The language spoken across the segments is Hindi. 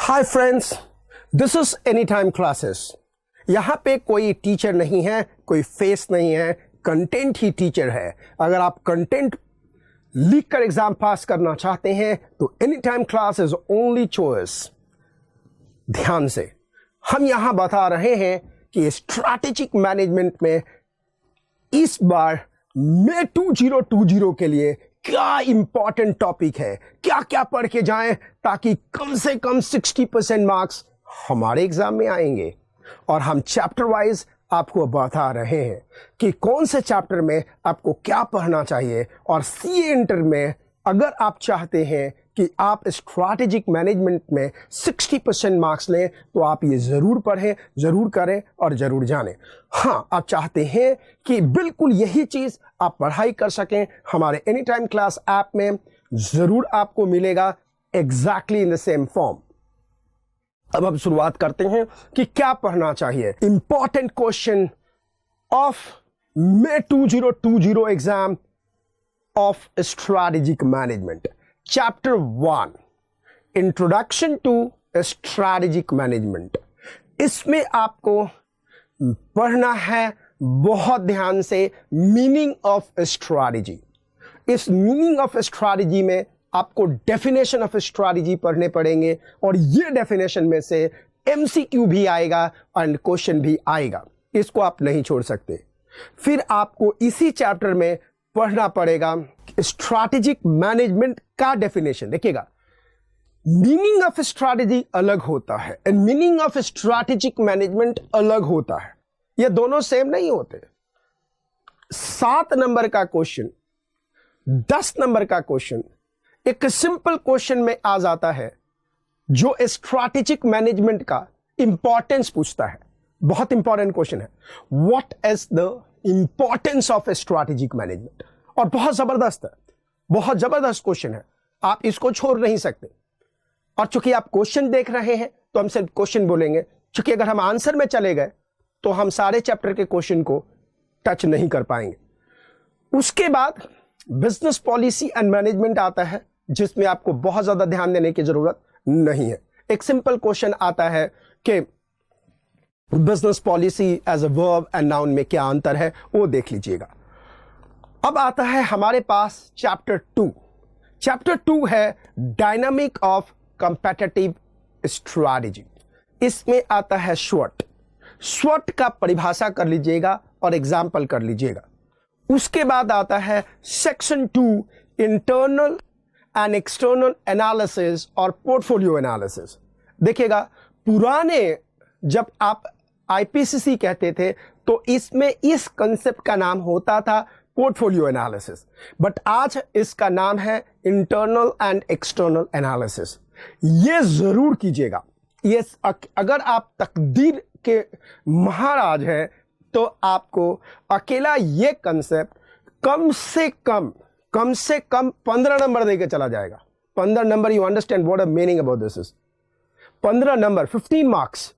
Hi friends, this is any time classes. यहाँ पे कोई टीचर नहीं है, कोई फेस नहीं है, कंटेंट ही टीचर है। अगर आप कंटेंट लिख कर एग्जाम पास करना चाहते हैं तो any time class is only choice. ध्यान से हम यहाँ बता रहे हैं कि स्ट्रैटेजिक मैनेजमेंट में इस बार मे 2020 के लिए क्या इंपॉर्टेंट टॉपिक है, क्या क्या पढ़ के जाएं ताकि कम से कम 60% मार्क्स हमारे एग्जाम में आएंगे। और हम चैप्टर वाइज आपको बता रहे हैं कि कौन से चैप्टर में आपको क्या पढ़ना चाहिए। और सीए इंटर में अगर आप चाहते हैं कि आप स्ट्रैटेजिक मैनेजमेंट में 60% मार्क्स लें तो आप ये ज़रूर पढ़ें, ज़रूर करें और ज़रूर जानें। हाँ, आप चाहते हैं कि बिल्कुल यही चीज़ आप पढ़ाई कर सकें, हमारे एनी टाइम क्लास ऐप में ज़रूर आपको मिलेगा exactly in the same form. अब हम शुरुआत करते हैं कि क्या पढ़ना चाहिए। Important question of May 2020 exam of strategic management. Chapter 1 introduction to strategic management. इसमें आपको पढ़ना है बहुत ध्यान से मीनिंग ऑफ स्ट्रैटेजी। इस मीनिंग ऑफ स्ट्रैटेजी में आपको डेफिनेशन ऑफ स्ट्रैटेजी पढ़ने पड़ेंगे और ये डेफिनेशन में से एमसीक्यू भी आएगा एंड क्वेश्चन भी आएगा, इसको आप नहीं छोड़ सकते। फिर आपको इसी चैप्टर में पढ़ना पड़ेगा स्ट्रैटेजिक मैनेजमेंट का डेफिनेशन। देखिएगा, मीनिंग ऑफ स्ट्रैटेजी अलग होता है and meaning of strategic management अलग होता है, ये दोनों सेम नहीं होते। 7 नंबर का क्वेश्चन, 10 नंबर का क्वेश्चन एक सिंपल क्वेश्चन में आ जाता है जो स्ट्रैटेजिक मैनेजमेंट का इंपॉर्टेंस पूछता है। बहुत इंपॉर्टेंट क्वेश्चन है, what is the importance of strategic management. और बहुत जबरदस्त है, बहुत जबरदस्त क्वेश्चन है, आप इसको छोड़ नहीं सकते। और चूंकि आप क्वेश्चन देख रहे हैं तो हम सिर्फ क्वेश्चन बोलेंगे, चूंकि अगर हम आंसर में चले गए तो हम सारे चैप्टर के क्वेश्चन को टच नहीं कर पाएंगे। उसके बाद बिजनेस पॉलिसी एंड मैनेजमेंट आता है जिसमें आपको बहुत ज्यादा ध्यान देने की जरूरत नहीं है। एक सिंपल क्वेश्चन आता है कि business policy as a verb and noun में क्या अंतर है, वो देख लीजिएगा। अब आता है हमारे पास चैप्टर 2। चैप्टर 2 है डायनामिक ऑफ कंपेटिटिव स्ट्रैटेजी। इसमें आता है स्वॉट। स्वॉट का परिभाषा कर लीजिएगा और एग्जाम्पल कर लीजिएगा। उसके बाद आता है section 2 internal and external analysis और पोर्टफोलियो एनालिसिस। देखिएगा, पुराने जब आप आईपीसी कहते थे तो इसमें इस कंसेप्ट का नाम होता था पोर्टफोलियो एनालिसिस, बट आज इसका नाम है इंटरनल एंड एक्सटर्नल एनालिसिस। ये जरूर कीजिएगा। ये अगर आप तकदीर के महाराज हैं तो आपको अकेला ये कंसेप्ट कम से कम 15 नंबर देके चला जाएगा। 15 number, you understand what the meaning about this is. 15 number, 15 marks.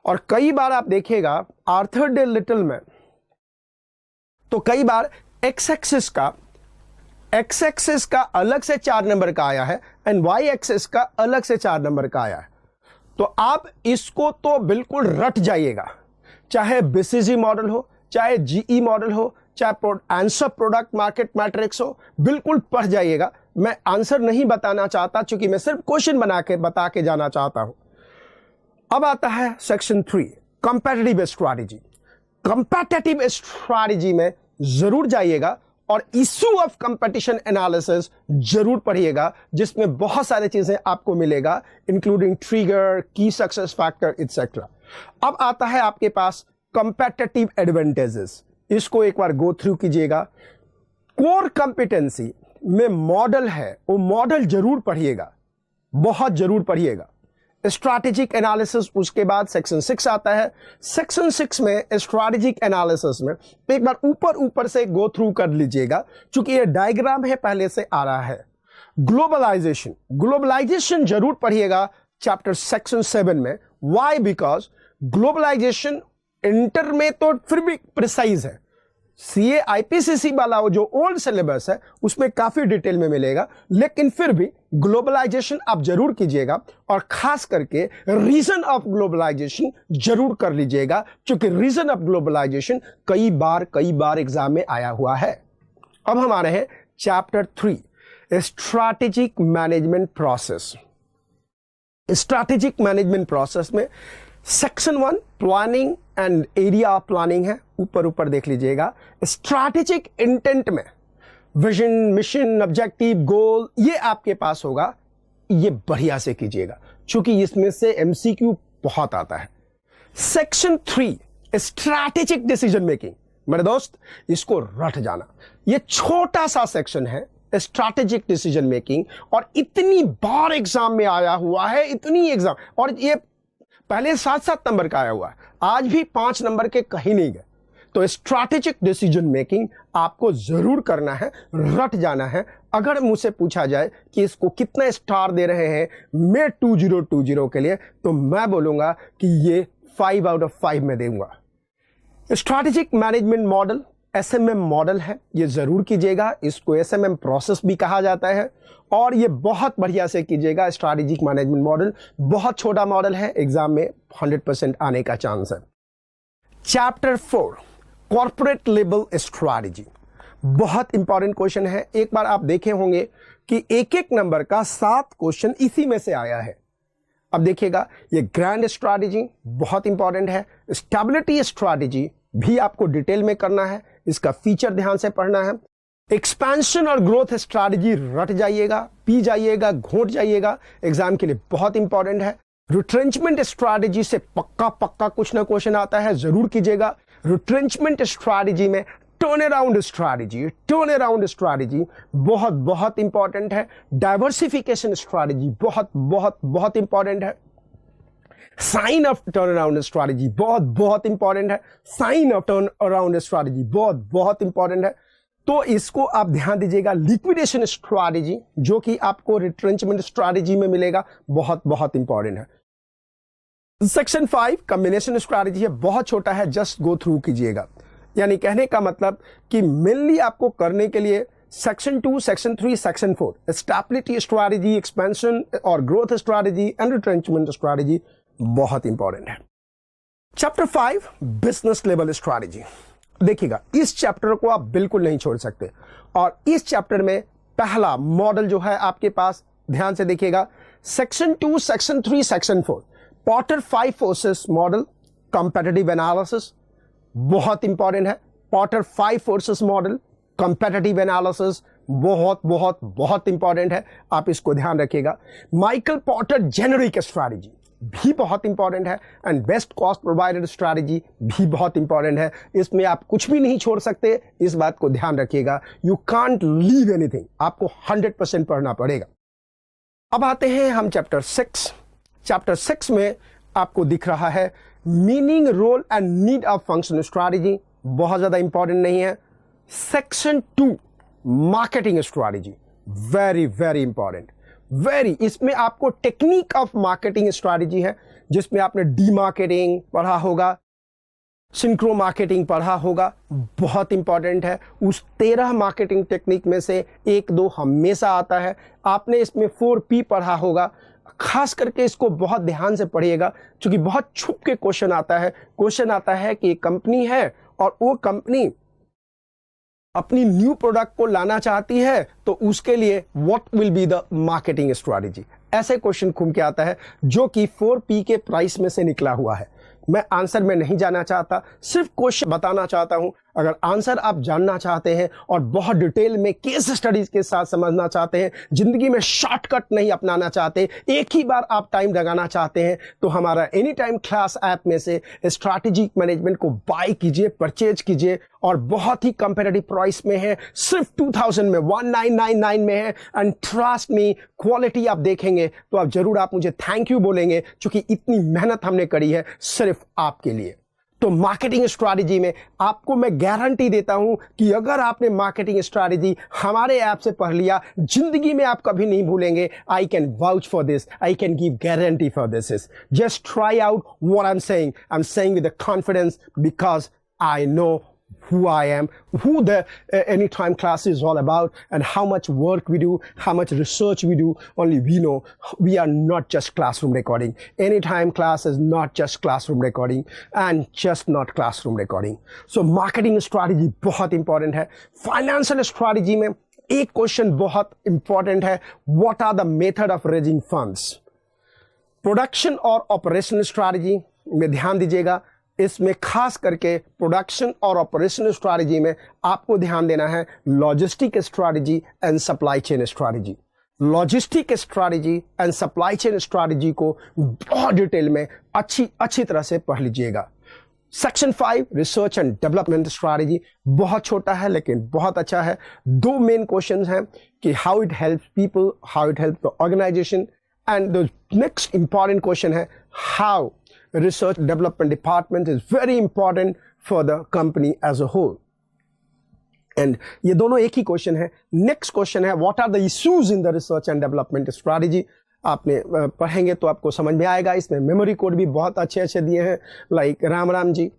और कई बार आप देखिएगा आर्थर डे लिटिल में तो कई बार एक्स एक्सिस का अलग से 4 नंबर का आया है एंड वाई एक्सिस का अलग से 4 नंबर का आया है। तो आप इसको तो बिल्कुल रट जाइएगा, चाहे बीसीजी मॉडल हो, चाहे जीई मॉडल हो, चाहे आंसर प्रोडक्ट मार्केट मैट्रिक्स हो, बिल्कुल पढ़ जाइएगा। मैं आंसर नहीं बताना चाहता क्योंकि मैं सिर्फ क्वेश्चन बता के जाना चाहता हूं। अब आता है section 3 competitive strategy. Competitive strategy में जरूर जाइएगा और इशू ऑफ कंपटीशन एनालिसिस जरूर पढ़िएगा, जिसमें बहुत सारी चीजें आपको मिलेगा इंक्लूडिंग ट्रिगर, की सक्सेस फैक्टर एटसेट्रा। अब आता है आपके पास कंपेटिटिव एडवांटेजेस। इसको एक बार गो थ्रू कीजिएगा। कोर कंपिटेंसी में मॉडल है, वो मॉडल जरूर पढ़िएगा, बहुत जरूर पढ़िएगा। स्ट्रैटेजिक एनालिसिस, उसके बाद सेक्शन 6 आता है। सेक्शन 6 में स्ट्रैटेजिक एनालिसिस में एक बार ऊपर से गो थ्रू कर लीजिएगा, क्योंकि ये डायग्राम है पहले से आ रहा है। ग्लोबलाइजेशन जरूर पढ़िएगा चैप्टर सेक्शन 7 में। वाई? बिकॉज ग्लोबलाइजेशन इंटर में तो फिर भी प्रिसाइज है, सीए आईपीसीसी वाला वो जो ओल्ड सिलेबस है उसमें काफी डिटेल में मिलेगा, लेकिन फिर भी ग्लोबलाइजेशन आप जरूर कीजिएगा और खास करके रीजन ऑफ ग्लोबलाइजेशन जरूर कर लीजिएगा, क्योंकि रीजन ऑफ ग्लोबलाइजेशन कई बार एग्जाम में आया हुआ है। अब हमारे हैं chapter 3 strategic management process. Strategic management process में section 1 planning and area of planning है, ऊपर देख लीजिएगा। स्ट्रैटेजिक इंटेंट में विजन, मिशन, ऑब्जेक्टिव, गोल ये आपके पास होगा, ये बढ़िया से कीजिएगा क्योंकि इसमें से एमसीक्यू बहुत आता है। सेक्शन 3 स्ट्रैटेजिक डिसीजन मेकिंग, मेरे दोस्त इसको रट जाना, ये छोटा सा सेक्शन है स्ट्रैटेजिक डिसीजन मेकिंग, और इतनी बार एग्जाम में आया हुआ है, इतनी एग्जाम, और ये पहले 7-7 नंबर का आया हुआ है, आज भी 5 नंबर के कहीं नहीं गए। तो स्ट्रैटेजिक डिसीजन मेकिंग आपको जरूर करना है, रट जाना है। अगर मुझसे पूछा जाए कि इसको कितना स्टार दे रहे हैं मैं 2020 के लिए, तो मैं बोलूंगा कि ये 5 आउट ऑफ 5 में दूंगा। Strategic management model SMM model है, ये जरूर कीजिएगा, इसको एसएमएम प्रोसेस भी कहा जाता है, और ये बहुत बढ़िया से कीजिएगा। स्ट्रैटेजिक मैनेजमेंट मॉडल बहुत छोटा मॉडल है, एग्जाम में 100% आने का चांस है। चैप्टर 4 कॉर्पोरेट लेवल स्ट्रैटेजी, बहुत इंपॉर्टेंट क्वेश्चन है। एक बार आप देखे होंगे कि एक नंबर का 7 क्वेश्चन इसी में से आया है। अब देखिएगा, ये ग्रैंड स्ट्रैटेजी बहुत इंपॉर्टेंट है। स्टेबिलिटी स्ट्रैटेजी भी आपको डिटेल में करना है, इसका फीचर ध्यान से पढ़ना है। एक्सपेंशन और ग्रोथ स्ट्रैटेजी रट जाइएगा, पी जाइएगा, घोट जाइएगा, एग्जाम के लिए बहुत इंपॉर्टेंट है। रिट्रेंचमेंट स्ट्रैटेजी से पक्का कुछ ना क्वेश्चन आता है, जरूर कीजिएगा। रिट्रेंचमेंट स्ट्रैटेजी में टर्न अराउंड स्ट्रैटेजी बहुत इंपॉर्टेंट है। डाइवर्सिफिकेशन स्ट्रैटेजी बहुत इंपॉर्टेंट है। Sign of turn around strategy बहुत इंपॉर्टेंट है। Sign of turn around strategy बहुत इंपॉर्टेंट है। तो इसको आप ध्यान दीजिएगा। लिक्विडेशन स्ट्रैटेजी जो कि आपको रिट्रेंचमेंट स्ट्रैटेजी में मिलेगा, बहुत इंपॉर्टेंट है। सेक्शन 5 कॉम्बिनेशन स्ट्रैटेजी है, बहुत छोटा है, जस्ट गो थ्रू कीजिएगा। यानी कहने का मतलब कि मेनली आपको करने के लिए section 2, section 3, section 4 stability strategy, expansion और growth strategy and retrenchment strategy बहुत इंपॉर्टेंट है। चैप्टर 5 बिजनेस लेवल स्ट्रैटेजी, देखिएगा इस चैप्टर को आप बिल्कुल नहीं छोड़ सकते, और इस चैप्टर में पहला मॉडल जो है आपके पास, ध्यान से देखिएगा, section 2, section 3, section 4 Potter 5 forces model competitive analysis बहुत इंपॉर्टेंट है। Potter 5 forces model competitive analysis बहुत इंपॉर्टेंट है, आप इसको ध्यान रखिएगा। माइकल पॉटर जेनेरिक स्ट्रैटेजी भी बहुत इंपॉर्टेंट है, and best cost provided strategy भी बहुत इंपॉर्टेंट है। इसमें आप कुछ भी नहीं छोड़ सकते, इस बात को ध्यान रखिएगा। यू कांट लीव एनीथिंग, आपको 100% पढ़ना पड़ेगा। अब आते हैं हम चैप्टर 6। चैप्टर 6 में आपको दिख रहा है meaning, role and need of function strategy, बहुत ज्यादा इंपॉर्टेंट नहीं है। Section 2 marketing strategy very important, इसमें आपको टेक्निक ऑफ मार्केटिंग स्ट्रैटेजी है, जिसमें आपने डी मार्केटिंग पढ़ा होगा, सिंक्रो मार्केटिंग पढ़ा होगा, बहुत इंपॉर्टेंट है। उस 13 मार्केटिंग टेक्निक में से 1-2 हमेशा आता है। आपने इसमें 4P पढ़ा होगा, खास करके इसको बहुत ध्यान से पढ़िएगा, क्योंकि बहुत छुप के क्वेश्चन आता है कि कंपनी है और वो कंपनी अपनी न्यू प्रोडक्ट को लाना चाहती है, तो उसके लिए what will be the marketing strategy, ऐसे क्वेश्चन घूम के आता है, जो कि 4P के प्राइस में से निकला हुआ है। मैं आंसर में नहीं जाना चाहता, सिर्फ क्वेश्चन बताना चाहता हूं। अगर आंसर आप जानना चाहते हैं और बहुत डिटेल में केस स्टडीज के साथ समझना चाहते हैं, जिंदगी में शॉर्टकट नहीं अपनाना चाहते, एक ही बार आप टाइम लगाना चाहते हैं, तो हमारा एनी टाइम क्लास ऐप में से स्ट्रैटेजिक मैनेजमेंट को बाय कीजिए, परचेज कीजिए, और बहुत ही कंपेटिटिव प्राइस में है, सिर्फ 2000 में 1999 में है। एंड ट्रस्ट मी, क्वालिटी आप देखेंगे तो आप जरूर आप मुझे थैंक यू बोलेंगे, क्योंकि इतनी मेहनत हमने करी है सिर्फ आपके लिए। तो मार्केटिंग स्ट्रैटेजी में आपको मैं गारंटी देता हूं कि अगर आपने मार्केटिंग स्ट्रैटेजी हमारे ऐप से पढ़ लिया, जिंदगी में आप कभी नहीं भूलेंगे। I can vouch for this, I can give guarantee for this. Just try out what I am saying with the confidence, because I know who I am, who the anytime class is all about, and how much work we do, how much research we do. Only we know we are not just classroom recording. Anytime class is not just classroom recording and just not classroom recording. So marketing strategy बहुत important है. Financial strategy में एक क्वेश्चन बहुत important है. What are the method of raising funds? Production और ऑपरेशनल स्ट्रैटेजी में ध्यान दीजिएगा. इसमें खास करके प्रोडक्शन और ऑपरेशनल स्ट्रैटेजी में आपको ध्यान देना है logistic strategy and supply chain strategy. Logistic strategy and supply chain strategy को बहुत डिटेल में अच्छी तरह से पढ़ लीजिएगा. Section 5 research and development strategy बहुत छोटा है लेकिन बहुत अच्छा है. 2 मेन क्वेश्चंस हैं कि how it helps people, how it helps the organization, and the next important question है how research development department is very important for the company as a whole. And ये दोनों एक ही क्वेश्चन है. नेक्स्ट क्वेश्चन है what are the issues in the research and development strategy. आपने पढ़ेंगे तो आपको समझ में आएगा. इसमें मेमोरी कोड भी बहुत अच्छे दिए हैं like Ram ji.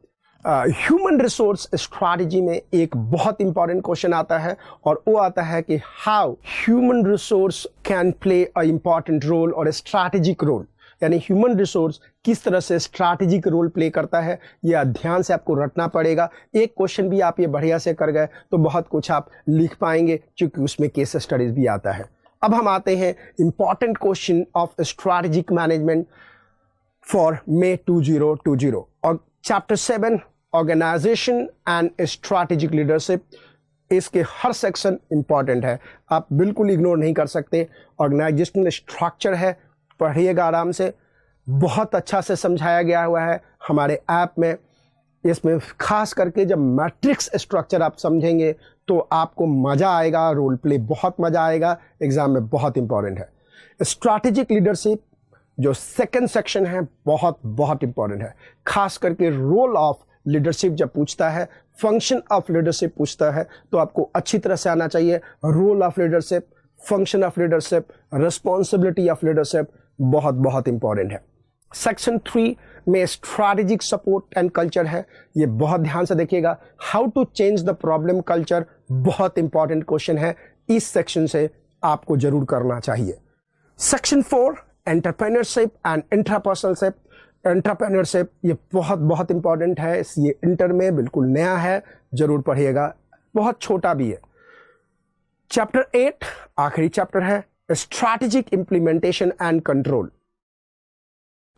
Human resource strategy में एक बहुत इंपॉर्टेंट क्वेश्चन आता है और वो आता है कि how human resource can play a important role और स्ट्रैटेजिक रोल. यानी ह्यूमन रिसोर्स किस तरह से स्ट्रैटेजिक रोल प्ले करता है, यह ध्यान से आपको रटना पड़ेगा. एक क्वेश्चन भी आप ये बढ़िया से कर गए तो बहुत कुछ आप लिख पाएंगे क्योंकि उसमें केस स्टडीज भी आता है. अब हम आते हैं important question of strategic management for May 2020 और chapter 7 organization and strategic leadership. इसके हर सेक्शन इंपॉर्टेंट है, आप बिल्कुल इग्नोर नहीं कर सकते. ऑर्गेनाइजेशनल स्ट्रक्चर है, पढ़िएगा आराम से. बहुत अच्छा से समझाया गया हुआ है हमारे ऐप में. इसमें खास करके जब मैट्रिक्स स्ट्रक्चर आप समझेंगे तो आपको मज़ा आएगा. रोल प्ले बहुत मज़ा आएगा. एग्जाम में बहुत इंपॉर्टेंट है. स्ट्रैटेजिक लीडरशिप जो सेकंड सेक्शन है बहुत इंपॉर्टेंट है. खास करके रोल ऑफ लीडरशिप जब पूछता है, फंक्शन ऑफ लीडरशिप पूछता है तो आपको अच्छी तरह से आना चाहिए. Role of leadership, function of leadership, responsibility of leadership बहुत इंपॉर्टेंट है. सेक्शन 3 में स्ट्रैटेजिक सपोर्ट एंड कल्चर है. ये बहुत ध्यान से देखिएगा. How to change the problem culture बहुत इंपॉर्टेंट क्वेश्चन है. इस सेक्शन से आपको जरूर करना चाहिए. Section 4 entrepreneurship and intrapersonalship. Entrepreneurship ये बहुत इंपॉर्टेंट है. ये इंटर में बिल्कुल नया है, जरूर पढ़िएगा. बहुत छोटा भी है. चैप्टर 8 आखिरी चैप्टर है strategic implementation and control.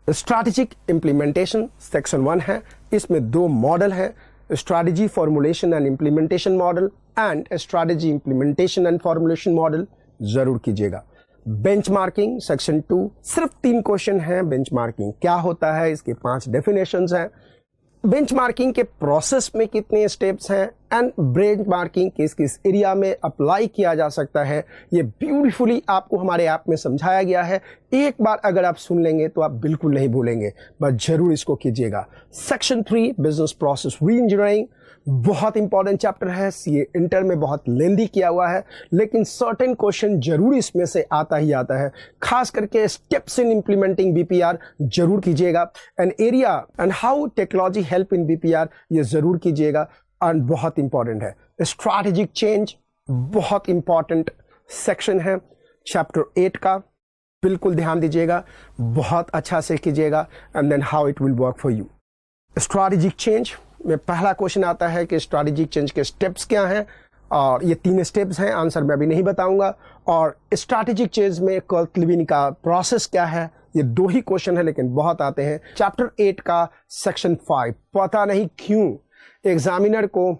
Strategic implementation section 1 है. इसमें 2 मॉडल हैं, strategy formulation and implementation model and strategy implementation and formulation model. जरूर कीजिएगा. बेंचमार्किंग सेक्शन 2 सिर्फ 3 क्वेश्चन हैं. बेंचमार्किंग क्या होता है, इसके 5 डेफिनेशंस हैं. बेंचमार्किंग के प्रोसेस में कितने स्टेप्स हैं एंड बेंचमार्किंग किस एरिया में अप्लाई किया जा सकता है, ये ब्यूटीफुली आपको हमारे ऐप में समझाया गया है. एक बार अगर आप सुन लेंगे तो आप बिल्कुल नहीं भूलेंगे, बस जरूर इसको कीजिएगा. सेक्शन 3 बिजनेस प्रोसेस री इंजीनियरिंग बहुत इंपॉर्टेंट चैप्टर है. ये इंटर में बहुत लेंदी किया हुआ है लेकिन सर्टेन क्वेश्चन जरूर इसमें से आता है. खास करके स्टेप्स इन इंप्लीमेंटिंग बीपीआर जरूर कीजिएगा. And area and how technology help in BPR ये जरूर कीजिएगा एंड बहुत इंपॉर्टेंट है. स्ट्रैटेजिक चेंज बहुत इंपॉर्टेंट सेक्शन है चैप्टर 8 का. बिल्कुल ध्यान दीजिएगा, बहुत अच्छा से कीजिएगा. And then how it will work for you. Strategic change में पहला क्वेश्चन आता है कि स्ट्रैटेजिक चेंज के स्टेप्स क्या हैं, और ये 3 स्टेप्स हैं. आंसर मैं अभी नहीं बताऊंगा. और स्ट्रैटेजिक चेंज में क्लिविंग का प्रोसेस क्या है, ये 2 ही क्वेश्चन है लेकिन बहुत आते हैं. चैप्टर 8 का सेक्शन 5 पता नहीं क्यों एग्जामिनर को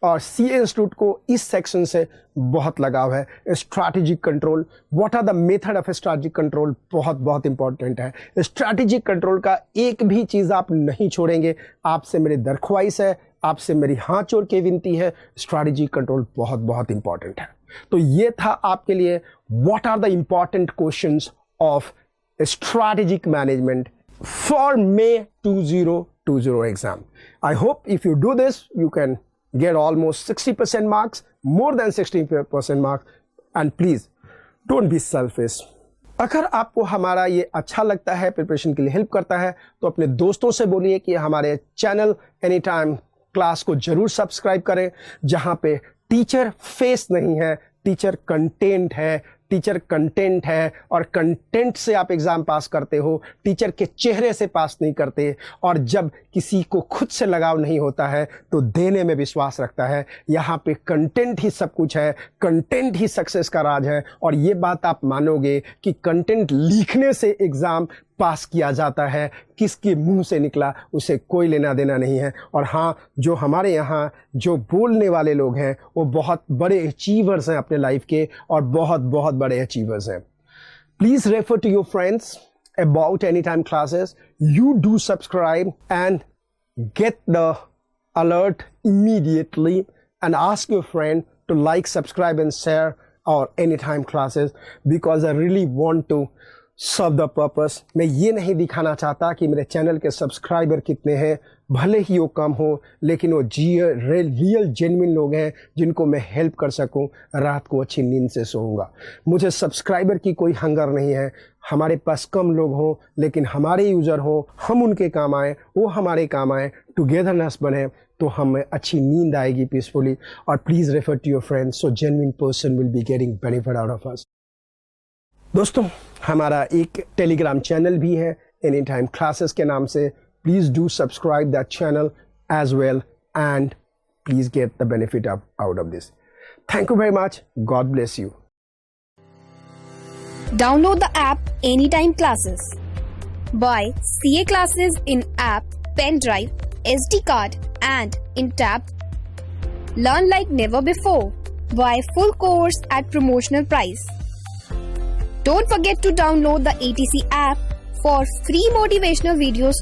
और सीए इंस्टीट्यूट को इस सेक्शन से बहुत लगाव है. Strategic control, what are the method of strategic control बहुत इंपॉर्टेंट है. स्ट्रैटेजिक कंट्रोल का एक भी चीज आप नहीं छोड़ेंगे. आपसे मेरी दरख्वाइश है, आपसे मेरी हाथ जोड़ के विनती है, स्ट्रैटेजिक कंट्रोल बहुत इंपॉर्टेंट है. तो ये था आपके लिए what are the important questions of strategic management for May 2020 exam. I hope if you do this, you can get almost 60% marks, more than 60% marks. And please, don't be selfish. अगर आपको हमारा ये अच्छा लगता है, प्रिपरेशन के लिए हेल्प करता है, तो अपने दोस्तों से बोलिए कि हमारे चैनल एनी टाइम क्लास को जरूर सब्सक्राइब करें, जहां पे टीचर फेस नहीं है, टीचर कंटेंट है, टीचर कंटेंट है और कंटेंट से आप एग्जाम पास करते हो, टीचर के चेहरे से पास नहीं करते। और जब किसी को खुद से लगाव नहीं होता है तो देने में विश्वास रखता है। यहाँ पे कंटेंट ही सब कुछ है, कंटेंट ही सक्सेस का राज है। और ये बात आप मानोगे कि कंटेंट लिखने से एग्जाम पास किया जाता है, किसके मुंह से निकला उसे कोई लेना देना नहीं है। और हाँ, जो हमारे यहाँ जो बोलने वाले लोग हैं वो बहुत बड़े अचीवर्स हैं अपने लाइफ के, और बहुत बहुत बड़े अचीवर्स हैं। Please refer to your friends about any time classes. You do subscribe and get the alert immediately and ask your friend to like, subscribe and share our anytime classes because I really want to serve the purpose. मैं ये नहीं दिखाना चाहता कि मेरे चैनल के सब्सक्राइबर कितने हैं, भले ही वो कम हो, लेकिन वो रियल जेन्युइन लोग हैं जिनको मैं हेल्प कर सकूं, रात को अच्छी नींद से सोऊंगा। मुझे सब्सक्राइबर की कोई हंगर नहीं है, हमारे पास कम लोग हों लेकिन हमारे यूज़र हों, हम उनके काम आए, वो हमारे काम आए, टुगेदरनेस बने तो हमें अच्छी नींद आएगी पीसफुली। और please refer to your friends so genuine person will be getting benefit out of us. दोस्तों, हमारा एक टेलीग्राम चैनल भी है एनी टाइम क्लासेस के नाम से। Please do subscribe that channel as well and please get the benefit out of this. Thank you very much, God bless you. Download the app Anytime Classes. Buy CA classes in app, pen drive, SD card and in tab. Learn like never before. Buy full course at promotional price. Don't forget to download the ATC app for free motivational videos